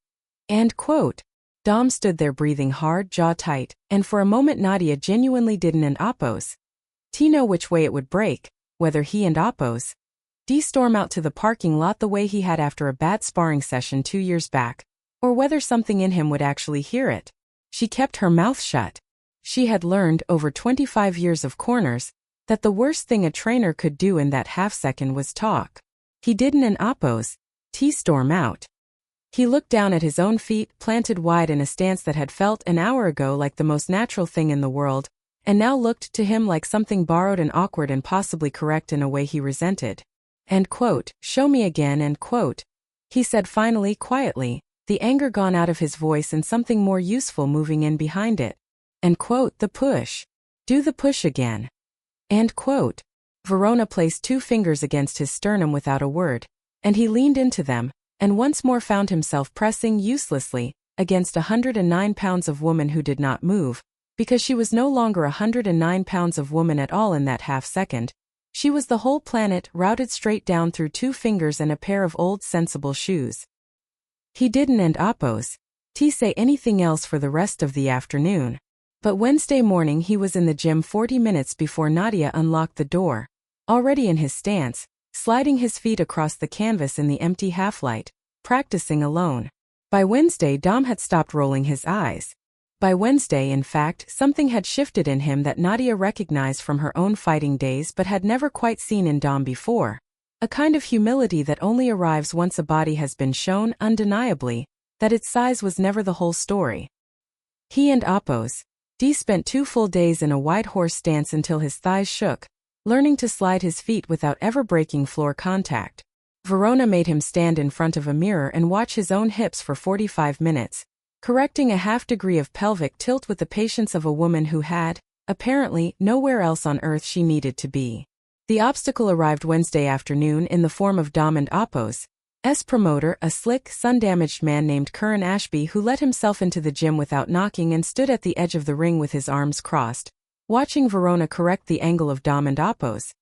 End quote. Dom stood there breathing hard, jaw tight, and for a moment Nadia genuinely didn't and Oppos. T know which way it would break, whether he and Oppos. D storm out to the parking lot the way he had after a bad sparring session 2 years back, or whether something in him would actually hear it. She kept her mouth shut. She had learned, over 25 years of corners, that the worst thing a trainer could do in that half-second was talk. He didn't and Oppos. T storm out. He looked down at his own feet, planted wide in a stance that had felt an hour ago like the most natural thing in the world, and now looked to him like something borrowed and awkward and possibly correct in a way he resented. End quote. Show me again, end quote. He said finally, quietly, the anger gone out of his voice and something more useful moving in behind it. End quote. The push. Do the push again. End quote. Verona placed 2 fingers against his sternum without a word, and he leaned into them, and once more found himself pressing uselessly against 109 pounds of woman who did not move, because she was no longer 109 pounds of woman at all in that half-second. She was the whole planet routed straight down through 2 fingers and a pair of old sensible shoes. He didn't and Oppos. T say anything else for the rest of the afternoon. But Wednesday morning he was in the gym 40 minutes before Nadia unlocked the door, already in his stance, sliding his feet across the canvas in the empty half-light, practicing alone. By Wednesday Dom had stopped rolling his eyes. By Wednesday, in fact, something had shifted in him that Nadia recognized from her own fighting days but had never quite seen in Dom before. A kind of humility that only arrives once a body has been shown, undeniably, that its size was never the whole story. He and Oppos. D spent 2 full days in a wide horse stance until his thighs shook, learning to slide his feet without ever breaking floor contact. Verona made him stand in front of a mirror and watch his own hips for 45 minutes, correcting a half-degree of pelvic tilt with the patience of a woman who had, apparently, nowhere else on earth she needed to be. The obstacle arrived Wednesday afternoon in the form of Dom and Oppos' promoter, a slick, sun-damaged man named Curran Ashby who let himself into the gym without knocking and stood at the edge of the ring with his arms crossed, watching Verona correct the angle of Dom and Oppos'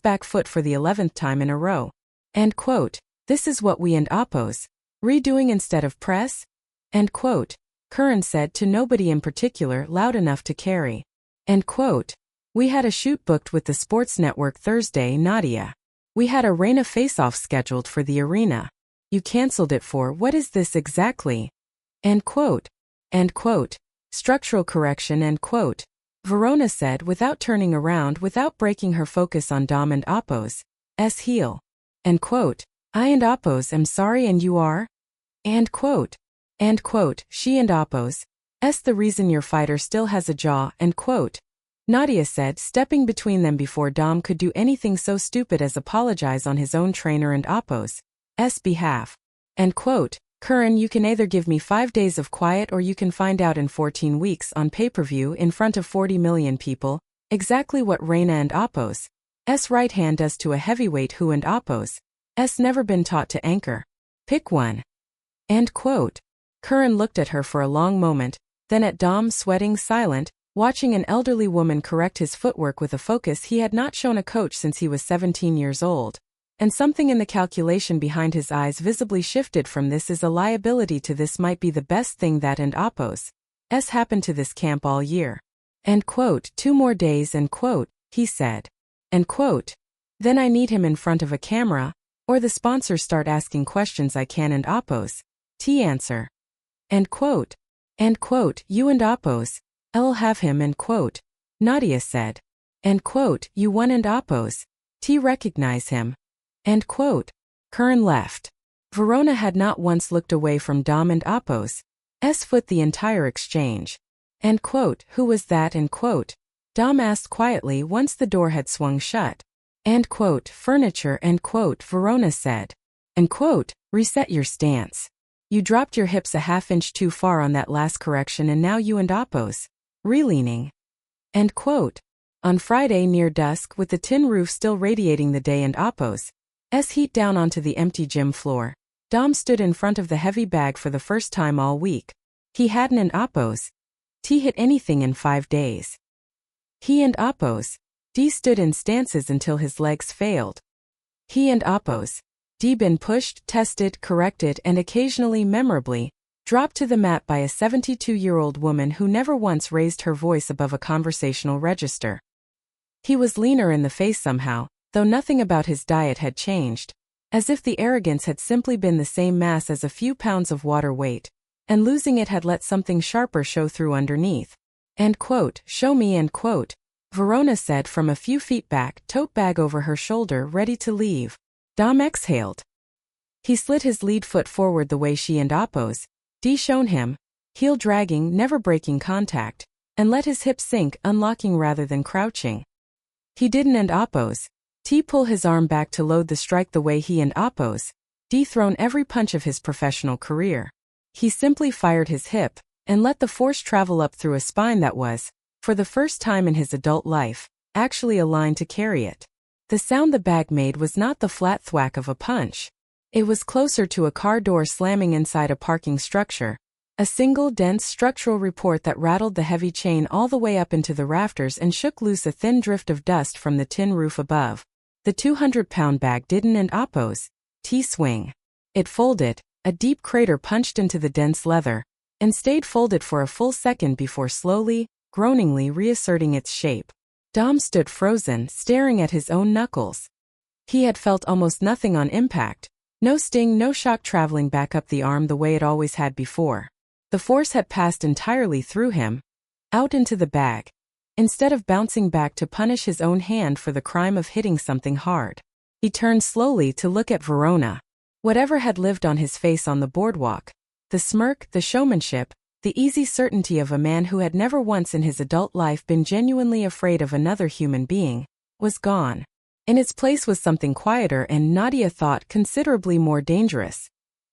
back foot for the 11th time in a row. End quote. This is what we and Oppos redoing instead of press? End quote. Curran said to nobody in particular, loud enough to carry. End quote. We had a shoot booked with the Sports Network Thursday, Nadia. We had a Reina face-off scheduled for the arena. You cancelled it for, what is this exactly? End quote. End quote. Structural correction, end quote. Verona said without turning around, without breaking her focus on Dom and Appo's heel. End quote. I and Appo's am sorry and you are? End quote. End quote. She and Appo's the reason your fighter still has a jaw. End quote. Nadia said, stepping between them before Dom could do anything so stupid as apologize on his own trainer and Appo's behalf. End quote. Curran, you can either give me 5 days of quiet or you can find out in 14 weeks on pay-per-view in front of 40 million people exactly what Reina and Appo's right hand does to a heavyweight who and Appo's never been taught to anchor. Pick one. End quote. Curran looked at her for a long moment, then at Dom, sweating, silent, watching an elderly woman correct his footwork with a focus he had not shown a coach since he was 17 years old. And something in the calculation behind his eyes visibly shifted from this is a liability to this might be the best thing that and Appo's happened to this camp all year. End quote. 2 more days, end quote, he said. End quote. Then I need him in front of a camera, or the sponsors start asking questions I can and Appo's answer. End quote. End quote. You and Appo's I'll have him, end quote. Nadia said. End quote. You won and Appo's recognize him. End quote. Curran left. Verona had not once looked away from Dom and Appo's foot the entire exchange. End quote. Who was that? End quote. Dom asked quietly once the door had swung shut. End quote. Furniture. End quote. Verona said. End quote. Reset your stance. You dropped your hips a half-inch too far on that last correction and now you and Appo's re-leaning. End quote. On Friday near dusk, with the tin roof still radiating the day and Appo's heat down onto the empty gym floor, Dom stood in front of the heavy bag for the first time all week. He hadn't and Appo's hit anything in 5 days. He and Appo's stood in stances until his legs failed. He and Appo's been pushed, tested, corrected, and occasionally, memorably, dropped to the mat by a 72-year-old woman who never once raised her voice above a conversational register. He was leaner in the face somehow, though nothing about his diet had changed, as if the arrogance had simply been the same mass as a few pounds of water weight, and losing it had let something sharper show through underneath. End quote. Show me, end quote. Verona said from a few feet back, tote bag over her shoulder, ready to leave. Dom exhaled. He slid his lead foot forward the way she and Appo's shown him, heel dragging, never breaking contact, and let his hips sink, unlocking rather than crouching. He didn't and Appo's pull his arm back to load the strike the way he and Appo's thrown every punch of his professional career. He simply fired his hip, and let the force travel up through a spine that was, for the first time in his adult life, actually aligned to carry it. The sound the bag made was not the flat thwack of a punch. It was closer to a car door slamming inside a parking structure, a single dense structural report that rattled the heavy chain all the way up into the rafters and shook loose a thin drift of dust from the tin roof above. The 200-pound bag didn't and Appo's swing. It folded, a deep crater punched into the dense leather, and stayed folded for a full second before slowly, groaningly reasserting its shape. Dom stood frozen, staring at his own knuckles. He had felt almost nothing on impact. No sting, no shock traveling back up the arm the way it always had before. The force had passed entirely through him, out into the bag, instead of bouncing back to punish his own hand for the crime of hitting something hard. He turned slowly to look at Verona. Whatever had lived on his face on the boardwalk, the smirk, the showmanship, the easy certainty of a man who had never once in his adult life been genuinely afraid of another human being, was gone. In its place was something quieter and, Nadia thought, considerably more dangerous.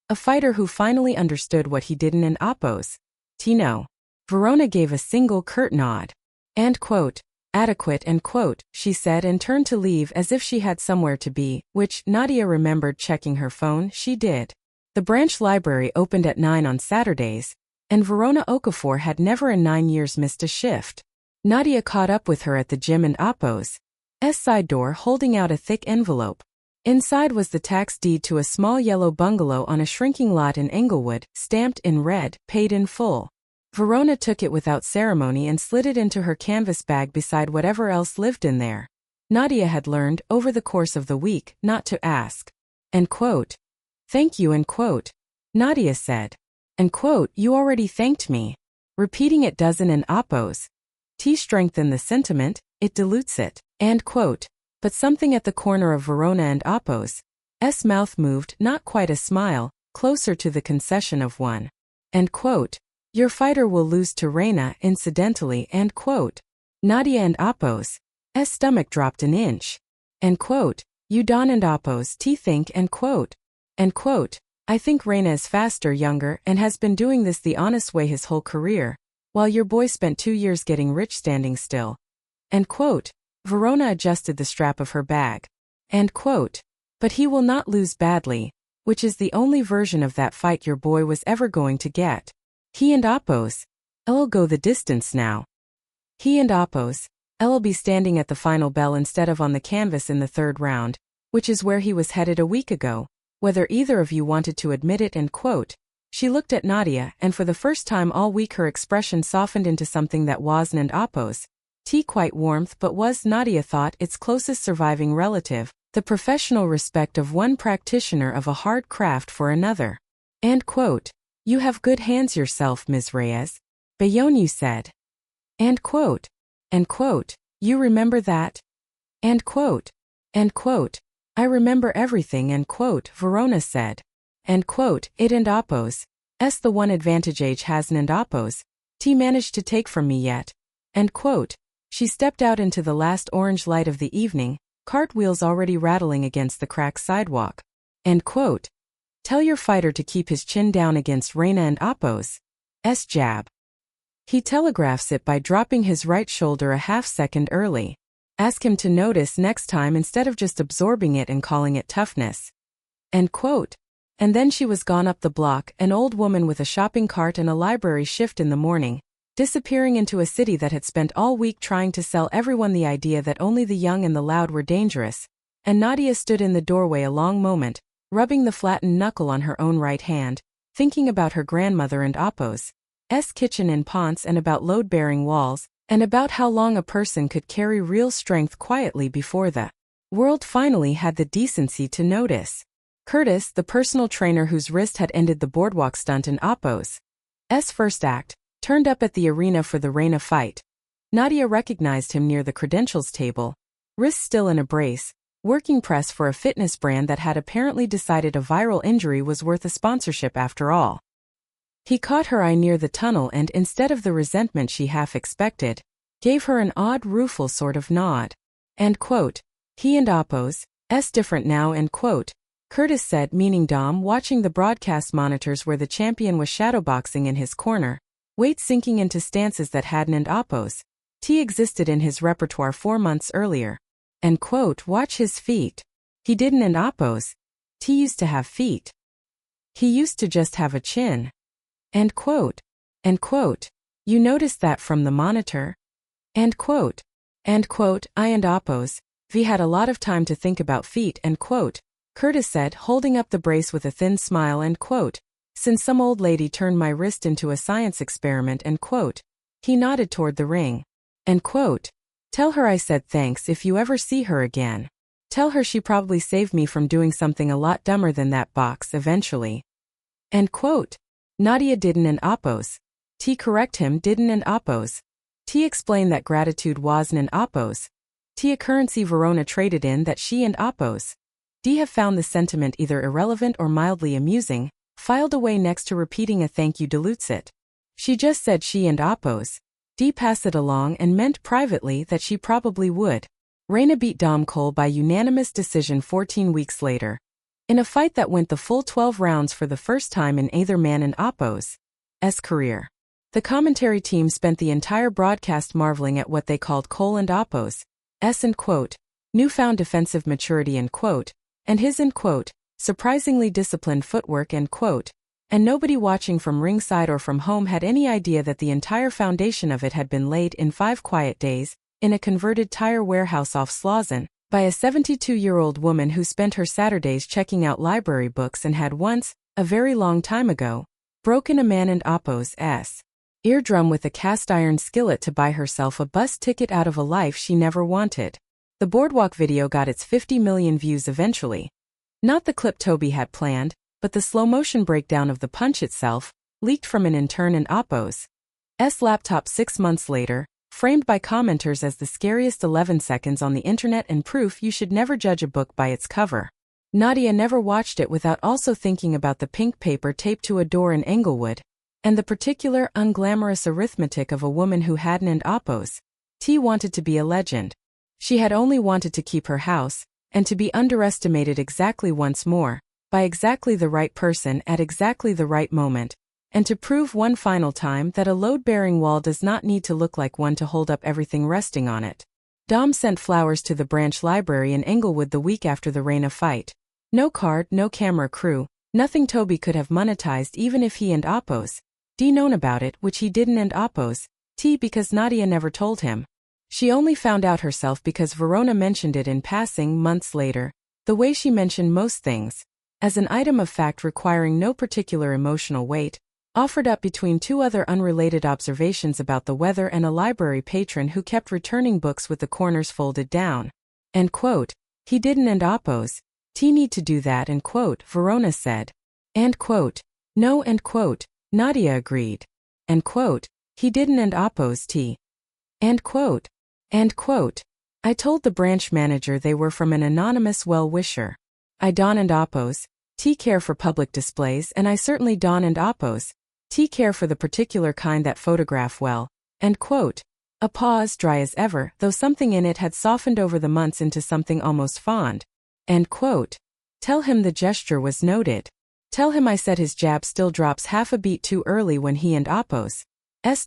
A fighter who finally understood what he didn't in Appo's know. Verona gave a single curt nod. End quote. Adequate, end quote, she said and turned to leave as if she had somewhere to be, which, Nadia remembered checking her phone, she did. The branch library opened at 9 on Saturdays, and Verona Okafor had never in 9 years missed a shift. Nadia caught up with her at the gym and Appo's side door, holding out a thick envelope. Inside was the tax deed to a small yellow bungalow on a shrinking lot in Englewood, stamped in red, paid in full. Verona took it without ceremony and slid it into her canvas bag beside whatever else lived in there. Nadia had learned, over the course of the week, not to ask. End quote. Thank you, end quote. Nadia said. End quote. You already thanked me. Repeating it dozen and Appo's T strengthen the sentiment, it dilutes it. End quote. But something at the corner of Verona and Apos' mouth moved, not quite a smile, closer to the concession of one. End quote. Your fighter will lose to Reina, incidentally. End quote. Nadia and Apos' stomach dropped an inch. End quote. You Don and Apos' think. End quote. End quote. I think Reina is faster, younger, and has been doing this the honest way his whole career, while your boy spent 2 years getting rich standing still. End quote. Verona adjusted the strap of her bag. End quote. But he will not lose badly, which is the only version of that fight your boy was ever going to get. He and Apos' will go the distance now. He and Apos' will be standing at the final bell instead of on the canvas in the third round, which is where he was headed a week ago, whether either of you wanted to admit it. End quote. She looked at Nadia, and for the first time all week her expression softened into something that wasn't Apos' quite warmth but was, Nadia thought, its closest surviving relative, the professional respect of one practitioner of a hard craft for another. End quote. You have good hands yourself, Ms. Reyes. Bayonu said. End quote. End quote. You remember that? End quote. End quote. I remember everything. End quote. Verona said. End quote. It and Apos' the one advantage age hasn't and Apos' managed to take from me yet. End quote. She stepped out into the last orange light of the evening, cartwheels already rattling against the cracked sidewalk. End quote. Tell your fighter to keep his chin down against Reina and Apos' jab. He telegraphs it by dropping his right shoulder a half-second early. Ask him to notice next time instead of just absorbing it and calling it toughness. End quote. And then she was gone up the block, an old woman with a shopping cart and a library shift in the morning, disappearing into a city that had spent all week trying to sell everyone the idea that only the young and the loud were dangerous, and Nadia stood in the doorway a long moment, rubbing the flattened knuckle on her own right hand, thinking about her grandmother and Apos' kitchen in Ponce and about load-bearing walls, and about how long a person could carry real strength quietly before the world finally had the decency to notice. Curtis, the personal trainer whose wrist had ended the boardwalk stunt in Apos' first act, turned up at the arena for the Reina fight. Nadia recognized him near the credentials table, wrist still in a brace, working press for a fitness brand that had apparently decided a viral injury was worth a sponsorship after all. He caught her eye near the tunnel and, instead of the resentment she half expected, gave her an odd rueful sort of nod. End quote. He and Apos' different now. End quote. Curtis said, meaning Dom, watching the broadcast monitors where the champion was shadowboxing in his corner, weight sinking into stances that hadn't and Apos' existed in his repertoire 4 months earlier. End quote. Watch his feet. He didn't and Apos' used to have feet. He used to just have a chin. End quote. End quote. You noticed that from the monitor? End quote. End quote. I and Apos' had a lot of time to think about feet. End quote. Curtis said, holding up the brace with a thin smile. End quote. Since some old lady turned my wrist into a science experiment. End quote. He nodded toward the ring. End quote. Tell her I said thanks if you ever see her again. Tell her she probably saved me from doing something a lot dumber than that box eventually. End quote. Nadia didn't and Apos' correct him didn't and Apos' explained that gratitude wasn't an Apos' a currency Verona traded in that she and Apos' have found the sentiment either irrelevant or mildly amusing, filed away next to repeating a thank you dilutes it. She just said she and Apos' pass it along and meant privately that she probably would. Reina beat Dom Cole by unanimous decision 14 weeks later, in a fight that went the full 12 rounds for the first time in either man and Apos' career. The commentary team spent the entire broadcast marveling at what they called Cole and Apos' end quote, newfound defensive maturity end quote, and his end quote, surprisingly disciplined footwork end quote, and nobody watching from ringside or from home had any idea that the entire foundation of it had been laid in 5 quiet days, in a converted tire warehouse off Slauson, by a 72-year-old woman who spent her Saturdays checking out library books and had once, a very long time ago, broken a man and Apos' eardrum with a cast-iron skillet to buy herself a bus ticket out of a life she never wanted. The boardwalk video got its 50 million views eventually. Not the clip Toby had planned, but the slow-motion breakdown of the punch itself, leaked from an intern in Apos' laptop 6 months later, framed by commenters as the scariest 11 seconds on the internet and proof you should never judge a book by its cover. Nadia never watched it without also thinking about the pink paper taped to a door in Englewood, and the particular unglamorous arithmetic of a woman who hadn't and oppose. T wanted to be a legend. She had only wanted to keep her house, and to be underestimated exactly once more, by exactly the right person at exactly the right moment, and to prove one final time that a load-bearing wall does not need to look like one to hold up everything resting on it. Dom sent flowers to the branch library in Englewood the week after the Reina fight. No card, no camera crew, nothing Toby could have monetized even if he and oppose. D known about it, which he didn't and oppose. T because Nadia never told him. She only found out herself because Verona mentioned it in passing months later, the way she mentioned most things, as an item of fact requiring no particular emotional weight, offered up between two other unrelated observations about the weather and a library patron who kept returning books with the corners folded down. End quote. He didn't and oppose. T need to do that end quote, Verona said. End quote. No end quote. Nadia agreed. End quote. He didn't and oppose T. End quote. End quote. I told the branch manager they were from an anonymous well-wisher. I don and oppose. T care for public displays and I certainly don and oppose. T care for the particular kind that photograph well. End quote. A pause, dry as ever, though something in it had softened over the months into something almost fond. End quote. Tell him the gesture was noted. Tell him I said his jab still drops half a beat too early when he and oppose.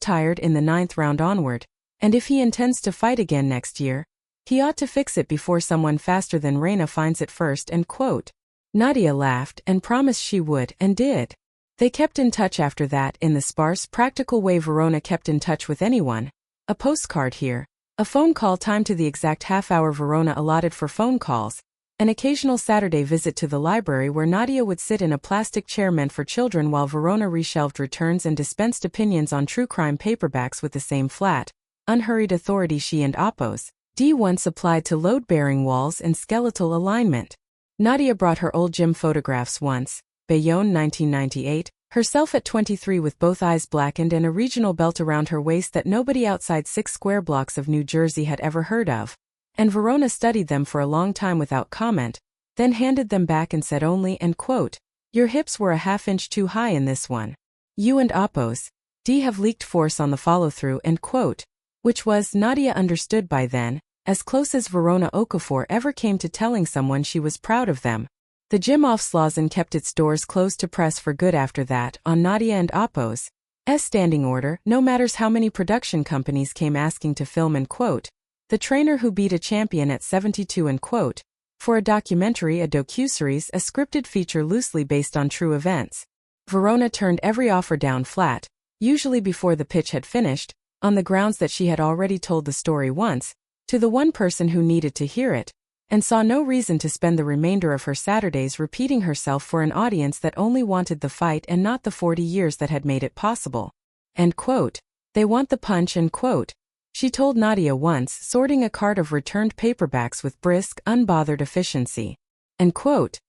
Tired in the 9th round onward, and if he intends to fight again next year, he ought to fix it before someone faster than Reina finds it first. End quote. Nadia laughed and promised she would and did. They kept in touch after that in the sparse, practical way Verona kept in touch with anyone. A postcard here, a phone call timed to the exact half-hour Verona allotted for phone calls, an occasional Saturday visit to the library where Nadia would sit in a plastic chair meant for children while Verona reshelved returns and dispensed opinions on true crime paperbacks with the same flat, unhurried authority she and oppose. D once applied to load-bearing walls and skeletal alignment. Nadia brought her old gym photographs once, Bayonne 1998, herself at 23 with both eyes blackened and a regional belt around her waist that nobody outside 6 square blocks of New Jersey had ever heard of. And Verona studied them for a long time without comment, then handed them back and said only, end quote, your hips were a half-inch too high in this one. You and oppose. D have leaked force on the follow-through, end quote, which was, Nadia understood by then, as close as Verona Okafor ever came to telling someone she was proud of them. The gym off Slauson kept its doors closed to press for good after that, on Nadia and oppose's standing order, no matters how many production companies came asking to film, end quote. The trainer who beat a champion at 72, end quote, for a documentary, a docuseries, a scripted feature loosely based on true events. Verona turned every offer down flat, usually before the pitch had finished, on the grounds that she had already told the story once, to the one person who needed to hear it, and saw no reason to spend the remainder of her Saturdays repeating herself for an audience that only wanted the fight and not the 40 years that had made it possible. End quote. They want the punch, end quote. She told Nadia once, sorting a cart of returned paperbacks with brisk, unbothered efficiency. End quote.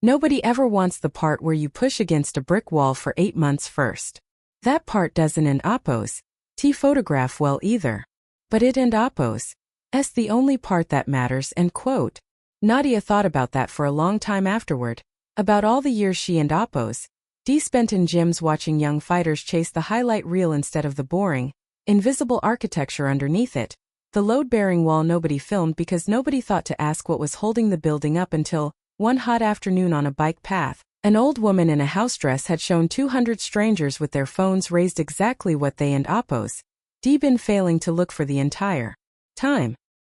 Nobody ever wants the part where you push against a brick wall for 8 months first. That part doesn't and oppose. T photograph well either. But it and oppose. The only part that matters, end quote. Nadia thought about that for a long time afterward, about all the years she and oppose D spent in gyms watching young fighters chase the highlight reel instead of the boring, invisible architecture underneath it, the load-bearing wall nobody filmed because nobody thought to ask what was holding the building up until, one hot afternoon on a bike path, an old woman in a house dress had shown 200 strangers with their phones raised exactly what they and oppose D been failing to look for the entire time.